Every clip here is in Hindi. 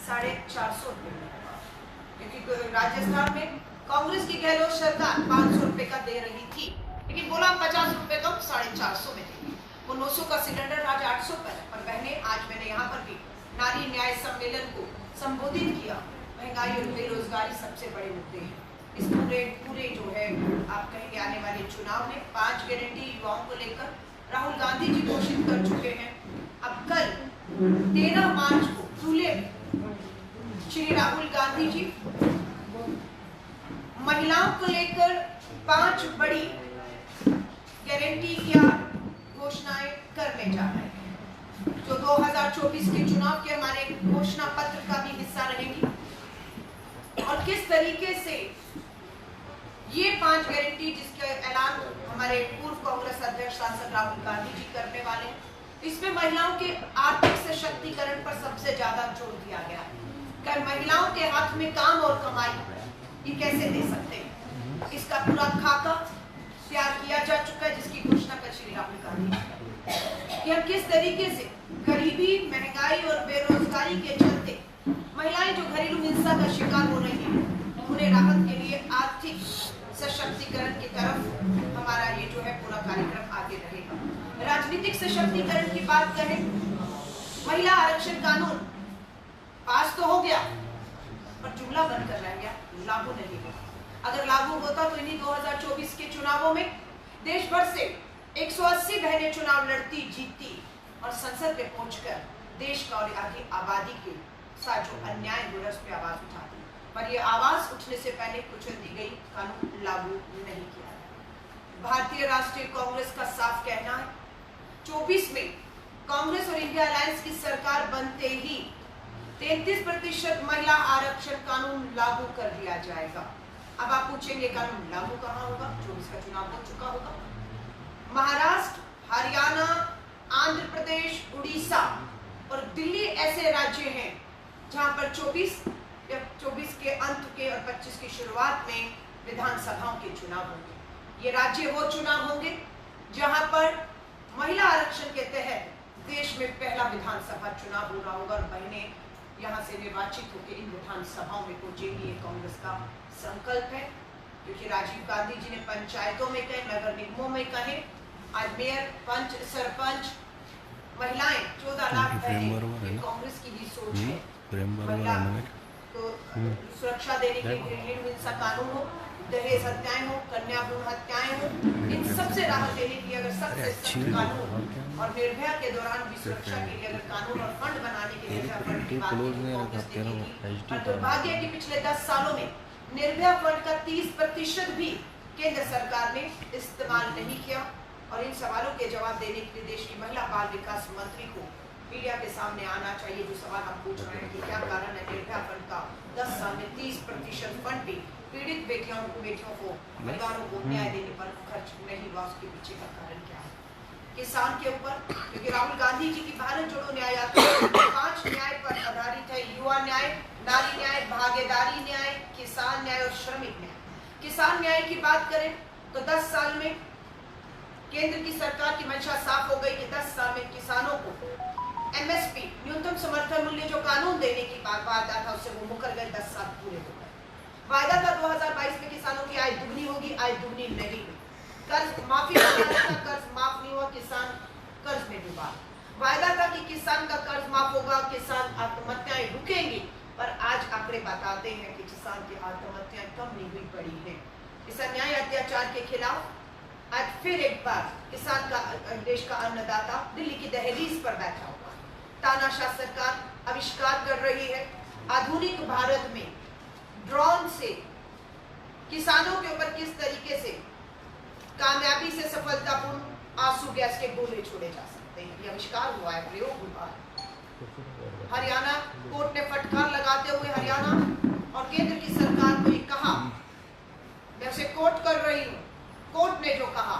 450 रुपये, क्योंकि राजस्थान में कांग्रेस की गहलोत सरकार 500 रुपए का दे रही थी, लेकिन बोला 50 रुपए कम 450 में देगी। वो 900 का सिलेंडर आज 800 पर है। और बहने, आज मैंने यहाँ पर भी नारी न्याय सम्मेलन को संबोधित किया। महंगाई और बेरोजगारी सबसे बड़े मुद्दे हैं। इस पूरे जो है आप कहेंगे आने वाले चुनाव में 5 गारंटी युवाओं को लेकर राहुल गांधी जी घोषित कर चुके हैं। अब कल 13 मार्च को धुले में श्री राहुल गांधी जी महिलाओं को लेकर 5 बड़ी गारंटी क्या घोषणाएं करने जा रहे हैं, जो 2024 के चुनाव के हमारे घोषणा पत्र का भी हिस्सा रहेंगी। और किस तरीके से ये 5 गारंटी जिसका ऐलान हमारे पूर्व कांग्रेस अध्यक्ष सांसद राहुल गांधी जी करने वाले हैं, इसमें महिलाओं के आर्थिक सशक्तिकरण पर सबसे ज्यादा जोर दिया गया है। कर महिलाओं के हाथ में काम और कमाई ये कैसे दे सकते हैं, इसका पूरा खाका तैयार किया जा चुका है, जिसकी घोषणा कर श्री राहुल गांधी कि हम किस तरीके से गरीबी, महंगाई और बेरोजगारी के चलते महिलाएं जो घरेलू हिंसा का शिकार हो रही हैं, उन्हें राहत के लिए आर्थिक सशक्तिकरण की तरफ हमारा ये जो है पूरा कार्यक्रम आगे रहेगा। राजनीतिक सशक्तिकरण की बात करें, महिला आरक्षण कानून पास तो हो गया पर जुमला बनकर रह गया, लागू नहीं हुआ। अगर लागू होता तो इन्हीं 2024 के चुनावों में देश भर से 180 बहनें चुनाव लड़ती, जीतती और संसद में पहुंचकर देश का और आगे आबादी के साथ जो अन्याय हो रहा है उस पर आवाज उठाती, पर ये आवाज उठने से पहले कुचल दी गई, कानून लागू नहीं किया। भारतीय राष्ट्रीय कांग्रेस का साफ कहना है 24 में कांग्रेस और इंडिया अलायंस की सरकार बनते ही 33% महिला आरक्षण कानून लागू कर दिया जाएगा। अब आप पूछेंगे कानून लागू कहाँ होगा, 24 का चुनाव हो चुका होगा। महाराष्ट्र, हरियाणा, आंध्र प्रदेश, उड़ीसा और दिल्ली ऐसे राज्य हैं जहां पर 24 के अंत के और 25 की शुरुआत में विधानसभाओं के चुनाव होंगे। ये राज्य वो चुनाव होंगे जहां पर महिला आरक्षण के तहत देश में पहला विधानसभा चुनाव हो रहा होगा और बहनें यहाँ से निर्वाचित होकर इन विधानसभाओं में पहुंचेगी। ये कांग्रेस का संकल्प है, क्योंकि राजीव गांधी जी ने पंचायतों में कहे, नगर निगमों में कहे, आज मेयर, पंच, सरपंच, महिलाएं 14 लाख बहनें, कांग्रेस की भी सोच है। महिला तो सुरक्षा देने के लिए घरेलू हिंसा कानून हो, दहेज हत्याएं हो, कन्या भ्रूण हत्याएं हो, इन सबसे राहत देने के लिए अगर सबसे सख्त कानून और निर्भया के दौरान भी सुरक्षा के लिए अगर कानून और फंड बनाने के लिए दुर्भाग्य कि पिछले 10 सालों में निर्भया फंड का 30% भी केंद्र सरकार ने इस्तेमाल नहीं किया। और इन सवालों के जवाब देने के लिए देश की महिला बाल विकास मंत्री को मीडिया के सामने आना चाहिए। जो सवाल हम पूछ रहे हैं कि क्या कारण है निर्भया फंड का 10 साल में 30% फंड भी पीड़ित बेटियों को, परिवारों को न्याय देने पर खर्च नहीं हुआ, उसके पीछे का कारण क्या है। किसान के ऊपर, क्योंकि राहुल गांधी जी की भारत जोड़ो न्याय यात्रा 5 न्याय पर आधारित है, युवा न्याय, नारी न्याय, भागीदारी न्याय, किसान न्याय और श्रमिक न्याय। किसान न्याय की बात करें तो 10 साल में केंद्र की सरकार की मंशा साफ हो गई कि 10 साल में किसानों को MSP न्यूनतम समर्थन मूल्य जो कानून देने की वादा था उससे वो मुकर गए, 10 साल पूरे हो गए। वायदा था 2022 में किसानों की आय दुगनी होगी, आय दुगनी नहीं हुई। कर्ज माफी का कर्ज माफ नहीं हुआ, किसान कर्ज में डूबा। वायदा था कि किसान का कर्ज माफ होगा, किसान आत्महत्याएं रुकेंगी, पर आज आंकड़े बताते हैं कि किसान की आत्महत्याएं कम नहीं हुई, बढ़ी है। इस अन्याय अत्याचार के खिलाफ आज फिर एक बार किसान का, देश का अन्नदाता दिल्ली की दहलीज पर बैठा हुआ, तानाशाह सरकार आविष्कार कर रही है। आधुनिक भारत में ड्रोन से किसानों के ऊपर किस तरीके से कामयाबी से सफलतापूर्ण आंसू गैस के गोले छोड़े जा सकते हैं, ये आविष्कार हुआ है, प्रयोग हुआ है। हरियाणा कोर्ट ने फटकार लगाते हुए हरियाणा और केंद्र की सरकार को ये कहा, मैं उसे कोट कर रही हूँ, कोर्ट ने जो कहा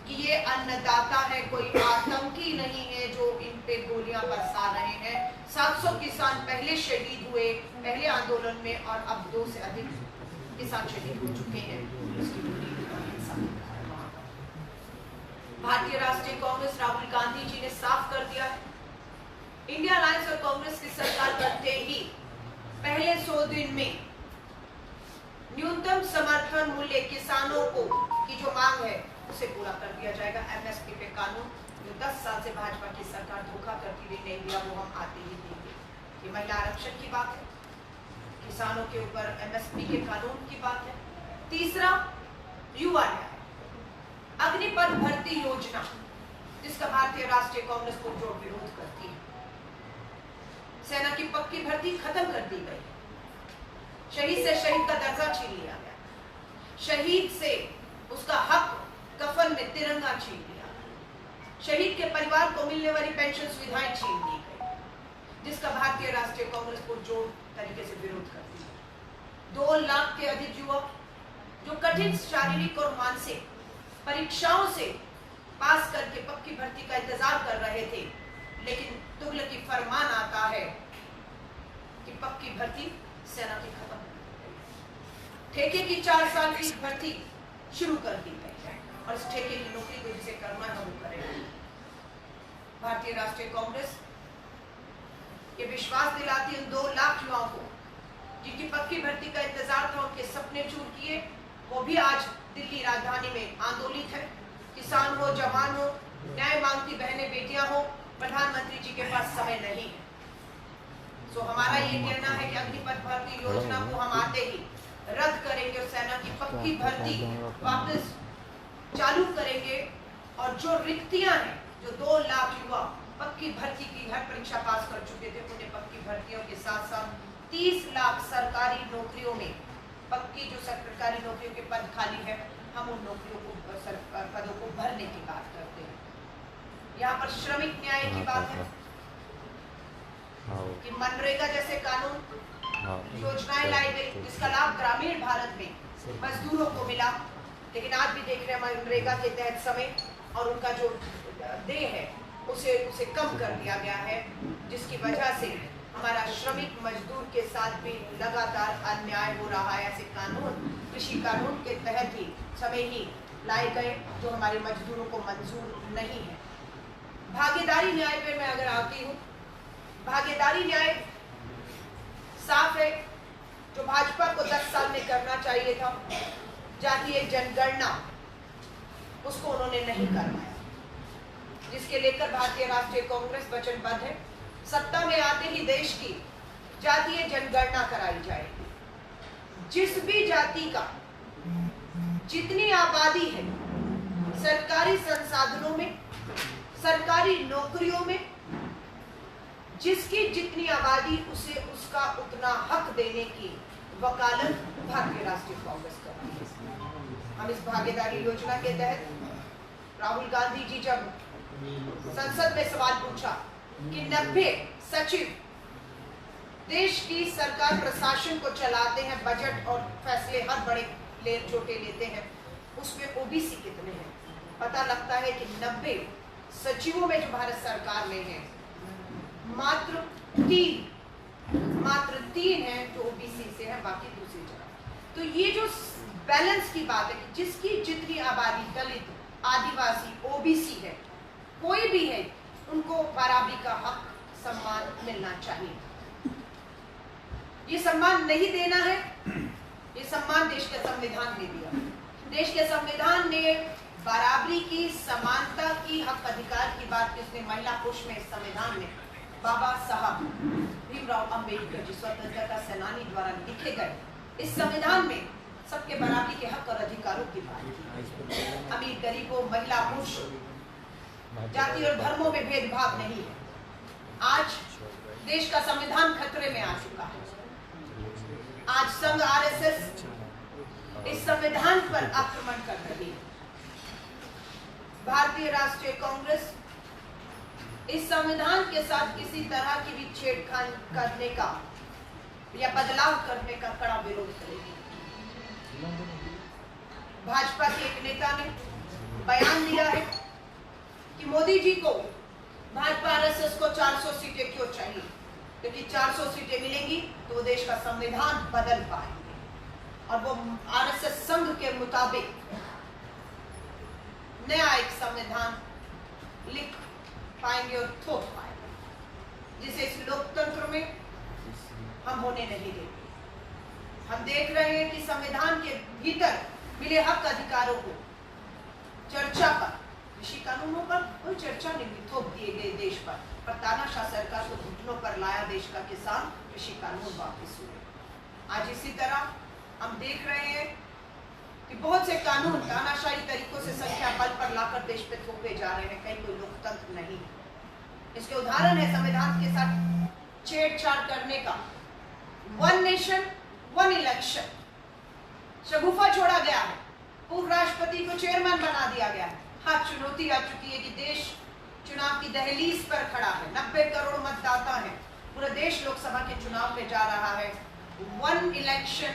कि ये अन्नदाता है, कोई आतंकी नहीं है जो इन पे गोलियां बरसा रहे हैं। 700 किसान पहले शहीद हुए पहले आंदोलन में और अब 2 से अधिक किसान शहीद हो चुके हैं। भारतीय राष्ट्रीय कांग्रेस राहुल गांधी जी ने साफ कर दिया है, इंडिया अलायंस और कांग्रेस की सरकार बनते ही पहले 100 दिन में न्यूनतम समर्थन मूल्य किसानों को की जो मांग है उसे पूरा कर दिया जाएगा। एमएसपी पे कानून जो 10 साल से भाजपा की सरकार धोखा करती रही नहीं दिया, वो हम आते ही देंगे। ये महिला आरक्षण की बात है, किसानों के ऊपर एमएसपी के कानून की बात है। तीसरा, युवा न्याय, अग्निपथ भर्ती योजना जिसका भारतीय राष्ट्रीय कांग्रेस को जोड़ विरोध करती है। सेना की पक्की भर्ती खत्म कर दी गई, शहीद से शहीद का दर्जा छीन लिया गया, शहीद से उसका हक कफन में तिरंगा छीन लिया, शहीद के परिवार को मिलने वाली पेंशन सुविधाएं छीन ली गई, जिसका भारतीय राष्ट्रीय कांग्रेस को जोड़ तरीके से विरोध करती है। 2 लाख के अधिक युवक जो कठिन शारीरिक और मानसिक परीक्षाओं से पास करके पक्की भर्ती का इंतजार कर रहे थे, लेकिन तुगलकी फरमान आता है कि पक्की भर्ती सेना की खत्म, ठेके की 4 साल की भर्ती शुरू कर दी गई है और इस ठेके की नौकरी को जिसे करना है वो करेगा। भारतीय राष्ट्रीय कांग्रेस ये विश्वास दिलाती है उन 2 लाख युवाओं को जिनकी पक्की भर्ती का इंतजार था, उनके सपने चूर किए, वो भी आज दिल्ली राजधानी में आंदोलित है। किसान हो, जवान हो, न्याय मांगती बहनें बेटियां हो, प्रधानमंत्री जी के पास समय नहीं है। तो हमारा ये कहना है कि अग्निपथ भर्ती योजना को हम आते ही रद्द करेंगे और सेना की पक्की भर्ती वापस चालू करेंगे। और जो रिक्तियां हैं, जो 2 लाख युवा पक्की भर्ती की हर परीक्षा पास कर चुके थे, उन्हें पक्की भर्तियों के साथ साथ 30 लाख सरकारी नौकरियों में पक्की जो सरकारी नौकरियों के पद खाली है, हम उन नौकरियों को पदों को भरने की बात करते हैं। यहाँ पर श्रमिक न्याय की बात है कि मनरेगा जैसे कानून योजनाएं लाई गई जिसका लाभ ग्रामीण भारत में मजदूरों को मिला, लेकिन आज भी देख रहे हैं मनरेगा के तहत समय और उनका जो देय है उसे कम कर दिया गया है, जिसकी वजह से हमारा श्रमिक मजदूर के साथ भी लगातार अन्याय हो रहा है। ऐसे कानून कृषि कानून के तहत ही समय ही लाए गए जो हमारे मजदूरों को मंजूर नहीं है। भागीदारी न्याय पे मैं अगर आती हूँ, भागीदारी न्याय साफ है, जो भाजपा को 10 साल में करना चाहिए था, जातीय जनगणना, उसको उन्होंने नहीं करवाया, जिसके लेकर भारतीय राष्ट्रीय कांग्रेस वचनबद्ध है। सत्ता में आते ही देश की जातीय जनगणना कराई जाएगी। जिस भी जाति का जितनी आबादी है, सरकारी संसाधनों में, सरकारी नौकरियों में, जिसकी जितनी आबादी उसे उसका उतना हक देने की वकालत भारतीय राष्ट्रीय कांग्रेस कर रही है। हम इस भागीदारी योजना के तहत राहुल गांधी जी जब संसद में सवाल पूछा कि 90 सचिव देश की सरकार प्रशासन को चलाते हैं, बजट और फैसले हर बड़े छोटे लेते हैं, उसमें ओबीसी कितने हैं? पता लगता है कि 90 सचिवों में जो भारत सरकार में है, मात्र 3 हैं जो ओबीसी से हैं, बाकी दूसरी जगह। तो ये जो बैलेंस की बात है कि जिसकी जितनी आबादी दलित, आदिवासी, ओबीसी है, कोई भी है, उनको बराबरी का हक, सम्मान मिलना चाहिए। ये सम्मान नहीं देना है, ये सम्मान देश के संविधान ने दिया। देश के संविधान ने बराबरी की, समानता की, हक अधिकार की बात की। उसने महिला पुरुष में इस संविधान में बाबा साहब भीमराव अंबेडकर जी स्वतंत्रता सेनानी द्वारा लिखे गए इस संविधान में सबके बराबरी के हक और अधिकारों की बात की। अमीर गरीबों, महिला पुरुष, जाति और धर्मों में भेदभाव नहीं है। आज देश का संविधान खतरे में आ चुका है। आज संघ आरएसएस इस संविधान पर आक्रमण कर रही है। भारतीय राष्ट्रीय कांग्रेस इस संविधान के साथ किसी तरह की भी छेड़खानी करने का या बदलाव करने का कड़ा विरोध करेगी। भाजपा के एक नेता ने बयान दिया है कि मोदी जी को भाजपा आरएसएस को 400 सीटें क्यों चाहिए, क्योंकि 400 सीटें मिलेंगी तो देश का संविधान बदल पाएंगे और वो आरएसएस संघ के मुताबिक नया एक संविधान लिख पाएंगे और थोप पाएंगे, जिसे इस लोकतंत्र में हम होने नहीं देंगे। हम देख रहे हैं कि संविधान के भीतर मिले हक अधिकारों को चर्चा पर, कृषि कानूनों पर कोई चर्चा नहीं, थोप दिए गए देश पर तानाशाह सरकार को घुटनों पर लाया देश का किसान, कृषि कानून वापस हुए। आज इसी तरह हम देख रहे हैं कि बहुत से कानून तानाशाही तरीकों से संख्या बल पर लाकर देश पे थोपे जा रहे हैं, कहीं कोई लोकतंत्र नहीं। इसके उदाहरण है संविधान के साथ छेड़छाड़ करने का। One nation one election Shagufa छोड़ा गया है, पूर्व राष्ट्रपति को चेयरमैन बना दिया गया है। हाँ, चुनौती आ चुकी है कि देश चुनाव की दहलीज पर खड़ा है, 90 करोड़ मतदाता है, पूरा देश लोकसभा के चुनाव में जा रहा है। वन इलेक्शन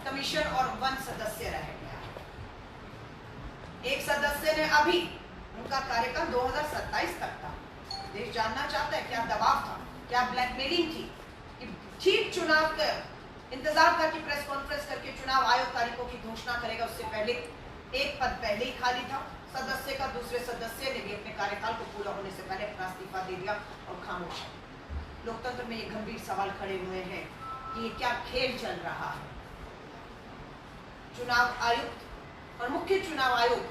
कमीशन और वन सदस्य रहेंगे। एक सदस्य ने अभी, उनका कार्यकाल 2027 तक था। देश जानना चाहता है क्या दबाव था, क्या ब्लैकमेलिंग थी कि ठीक चुनाव का इंतजार करके प्रेस कॉन्फ्रेंस करके चुनाव आयोग तारीखों की घोषणा करेगा, उससे पहले एक पद पहले ही खाली था सदस्य का, दूसरे सदस्य ने भी अपने कार्यकाल को पूरा होने से पहले अपना इस्तीफा दे दिया और खामोश। लोकतंत्र में ये गंभीर सवाल खड़े हुए हैं कि ये क्या खेल चल रहा है। चुनाव आयुक्त और मुख्य चुनाव आयोग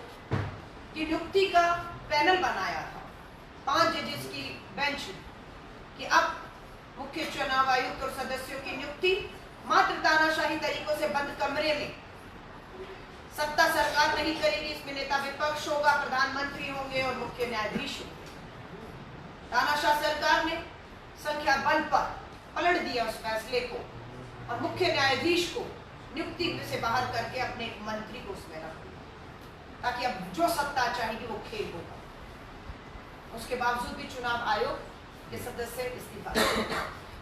की नियुक्ति का पैनल बनाया था 5 जजेस की बेंच कि अब मुख्य चुनाव आयुक्त और सदस्यों की नियुक्ति मात्र तानाशाही तरीकों से बंद कमरे में, सत्ता सरकार नहीं करेगी, इसमें नेता विपक्ष होगा, प्रधानमंत्री होंगे और मुख्य न्यायाधीश होंगे। तानाशाह सरकार ने संख्या बल पर पलट दिया उस फैसले को और मुख्य न्यायाधीश को नियुक्ति से बाहर करके अपने एक मंत्री को उसमें रख दिया, ताकि अब जो सत्ता चाहेगी वो खेल होगा। उसके बावजूद भी चुनाव आयोग के सदस्य इस्तीफा।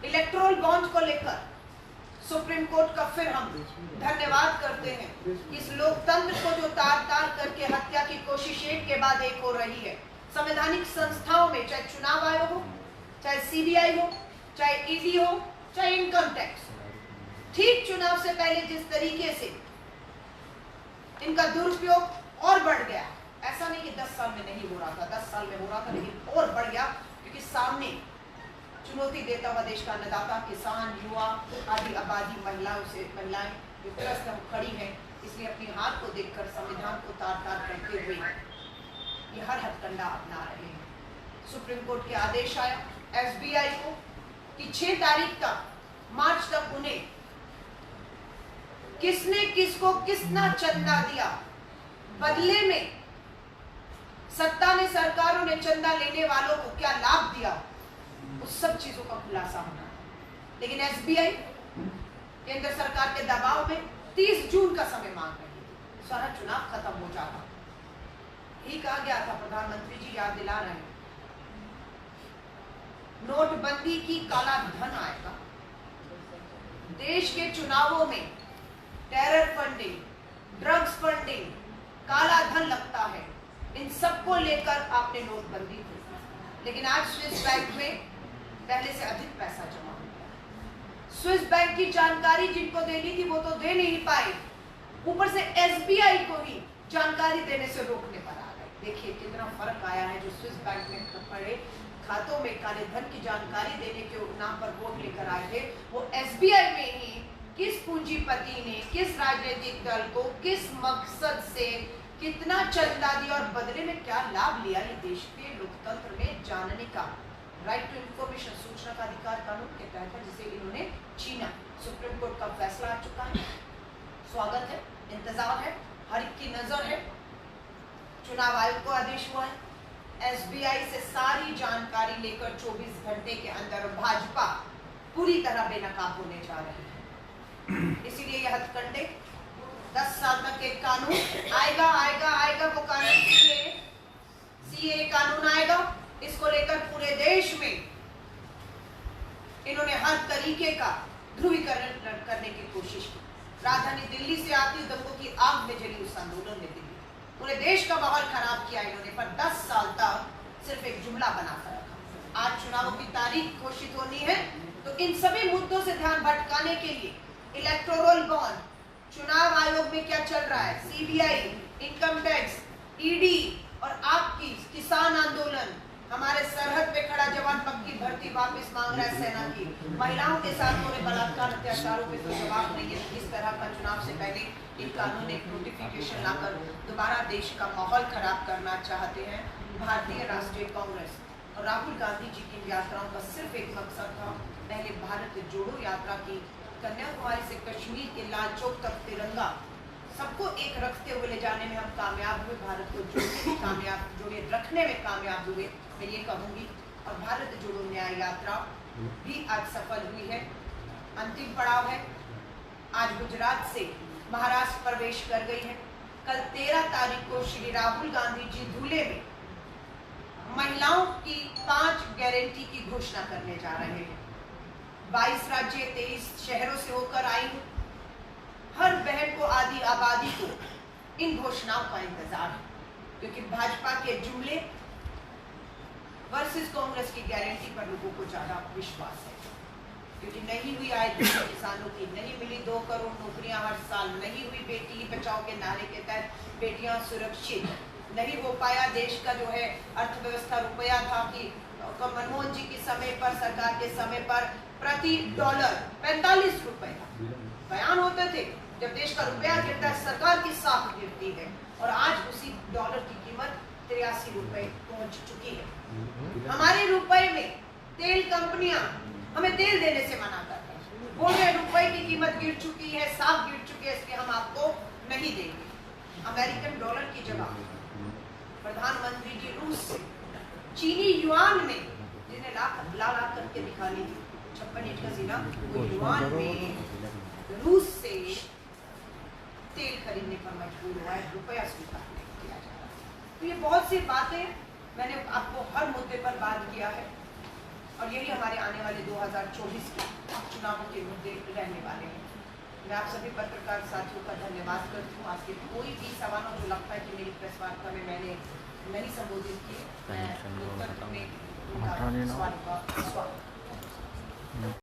इलेक्टोरल बॉन्ड को लेकर सुप्रीम कोर्ट का फिर हम धन्यवाद करते हैं। इस लोकतंत्र को जो तार तार करके हत्या की कोशिश एक के बाद एक हो रही है, संवैधानिक संस्थाओं में, चाहे चुनाव आयोग हो, चाहे सीबीआई हो, चाहे ईडी हो, चाहे इनकम टैक्स, ठीक चुनाव से पहले जिस तरीके से इनका दुरुपयोग और बढ़ गया, ऐसा नहीं कि 10 साल में नहीं हो रहा था, 10 साल में हो रहा था, लेकिन और बढ़ गया क्योंकि सामने चुनौती देता हुआ देश का अन्नदाता, किसान, युवा, आदि आबादी, महिलाएं जो त्रस्त है वो खड़ी हैं। इसलिए अपनी हार को देखकर संविधान को तार तार करते हुए ये हर हथकंडा अपना रहे हैं। सुप्रीम कोर्ट के आदेश आया एसबीआई को कि 6 तारीख तक, मार्च तक उन्हें किसने किसको कितना चंदा दिया, बदले में सत्ता ने, सरकारों ने चंदा लेने वालों को क्या लाभ दिया, उस सब चीजों का खुलासा होना। लेकिन एसबीआई केंद्र सरकार के दबाव में 30 जून का समय मांग रही थी, सारा चुनाव खत्म हो जाता। यही कहा गया था, प्रधानमंत्री जी याद दिला रहे हैं, नोटबंदी की काला धन आएगा, देश के चुनावों में टेरर फंडिंग, ड्रग्स फंडिंग, काला धन लगता है, इन सबको लेकर आपने नोटबंदी की। लेकिन आज स्विस बैंक में पहले से अधिक पैसा जमा हो गया। स्विस बैंक की जानकारी जिनको देनी थी वो तो दे नहीं पाए, ऊपर से एसबीआई को ही जानकारी देने से रोकने पर आ गए। देखिए कितना फर्क आया है। जो स्विस बैंक में पड़े खातों में काले धन की जानकारी देने के नाम पर वोट लेकर आए थे, वो एसबीआई में ही किस पूंजीपति ने, किस राजनीतिक दल को, किस मकसद से कितना चंदा दिया और बदले में क्या लाभ लिया, ये देश के लोकतंत्र में जानने का राइट टू इंफॉर्मेशन, सूचना का अधिकार कानून के तहत है, जिसे इन्होंने छीना। सुप्रीम कोर्ट का फैसला आ चुका है, स्वागत है, इंतजार है, हर एक की नजर है। चुनाव आयोग को आदेश हुआ है एसबीआई से सारी जानकारी लेकर 24 घंटे के अंदर भाजपा पूरी तरह बेनकाब होने जा रही है। इसीलिए यह हथकंडे 10 साल तक एक कानून आएगा, वो कानून सीए कानून आएगा, इसको लेकर पूरे देश में इन्होंने हर तरीके का ध्रुवीकरण करने की कोशिश की। राजधानी दिल्ली से आती दंगों की आग में जली उस आंदोलन में दिल्ली, पूरे देश का माहौल खराब किया इन्होंने, पर 10 साल तक सिर्फ एक जुमला बनाकर रखा। आज चुनावों की तारीख घोषित होनी है, तो इन सभी मुद्दों से ध्यान भटकाने के लिए इलेक्टोरल बॉन्ड, चुनाव आयोग में क्या चल रहा है, सीबीआई, इनकम टैक्स, ईडी और आपकी किसान आंदोलन, हमारे सरहद पे खड़ा जवान पक्की भर्ती वापस मांग रहा है सेना की। महिलाओं के साथ हो रहे बलात्कार अत्याचारों पे तो जवाब नहीं है। इस तरह का चुनाव से पहले एक कानून एक नोटिफिकेशन लाकर दोबारा देश का माहौल खराब करना चाहते हैं भारतीय राष्ट्रीय कांग्रेस। और राहुल गांधी जी की यात्राओं का सिर्फ एक मकसद था, पहले भारत जोड़ो यात्रा की कन्याकुमारी से कश्मीर के लाल चौक तक तिरंगा सबको एक रखते हुए ले जाने में हम कामयाब हुए, भारत को जोड़ने में कामयाब, जोड़े रखने में कामयाब हुए, मैं ये कहूँगी। और भारत जोड़ो न्याय यात्रा भी आज सफल हुई है। अंतिम पड़ाव है, आज गुजरात से महाराष्ट्र प्रवेश कर गई है। कल 13 तारीख को श्री राहुल गांधी जी धुले में महिलाओं की 5 गारंटी की घोषणा करने जा रहे हैं। 22 राज्य 23 शहरों से होकर आई हूँ। हर बहन को आधी आबादी को इन घोषणाओं का इंतजार है, क्योंकि भाजपा के जुमले वर्सेस कांग्रेस की गारंटी पर लोगों को ज्यादा विश्वास है। क्योंकि नहीं हुई आय दोनों किसानों की, नहीं मिली 2 करोड़ नौकरियां हर साल, नहीं हुई बेटी बचाओ के नारे के तहत बेटियां सुरक्षित, नहीं हो पाया देश का जो है अर्थव्यवस्था रुपया था कि मनमोहन जी के समय पर, सरकार के समय पर प्रति डॉलर 45 रुपए बयान होते थे। जब देश का रुपया गिरता है, सरकार की साख गिरती है। और आज उसी डॉलर की कीमत 83 रुपए पहुंच चुकी है। हमारे रुपए में तेल कंपनियां हमें तेल देने से मना कर रही हैं, बोल रहे रुपए की कीमत गिर चुकी है, साख गिर चुकी है, इसलिए हम आपको नहीं देंगे। अमेरिकन डॉलर की जगह प्रधानमंत्री जी रूस से चीनी युआन में, जिन्हें ला करके दिखानी थी 56 इंच का सीना, वो युआन में रूस से तेल खरीदने पर मजबूर हुआ है, रुपया स्वीकार नहीं किया जा रहा। तो ये बहुत सी बातें मैंने आपको हर मुद्दे पर बात किया है, और यही हमारे आने वाले 2024 के चुनावों के मुद्दे रहने वाले हैं। मैं आप सभी पत्रकार साथियों का धन्यवाद करती हूँ। आपके कोई भी सवालों जो लगता है कि मेरी प्रेस वार्ता में मैंने नहीं संबोधित किए, मैं उत्तर में उनका सवाल का स्वागत